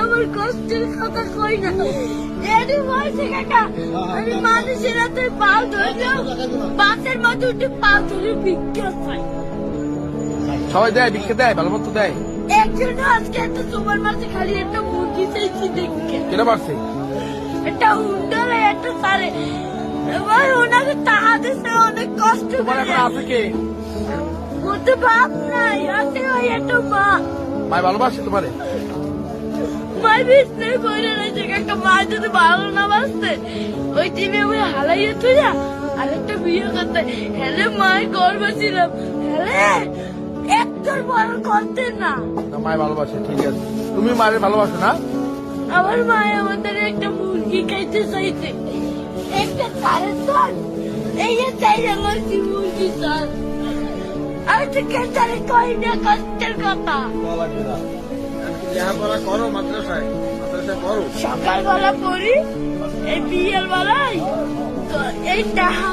আমার কষ্টের কথা কই না। এটি বলছে কাকা, আমি মানুষের হাতে পাও ধরলেও বাসের মধ্যে উঠে পাও ধরে ভিক্ষা পাই। সবাই দেয়, ভিক্ষা দেয়, ভালো মতো দেয়। একজন আজকে একটা তোমার মাঝে খালি একটা মুরগি চাইছি দেখে। কেন পারছে? একটা হুন্ডারে একটা সারে এবার ওনাকে টাকা দিতে অনেক কষ্ট তোমার করে। এখন আছে কে? ওর তো বাপ নাই, আছে ওই একটা মা। মায় ভালোবাসে তোমারে? মায়ের বিছনায় পড়ে রয়েছে কাকা। মা যদি ভালো না বাসতে ওই টিমে ওই হালাইয়া তুইয়া আরেকটা বিয়ে করতে। হ্যালে মায়ের গর্ব ছিলাম, হ্যালে একটার বড় করতে না। না, মায় ভালোবাসে, ঠিক আছে। তুমি মায়ের ভালোবাসো না? আমার মায়ে আমাদের একটা মুরগি খাইতে চাইছে, একটা সারের দল এই যে চাই আমার মুরগি চাল। আমি তো কেটারে কই না কষ্টের কথা। করো মাদ্রাসায়, করো। সকালবেলা পড়ি, এই বিয়ের বেলায় তো এই টাকা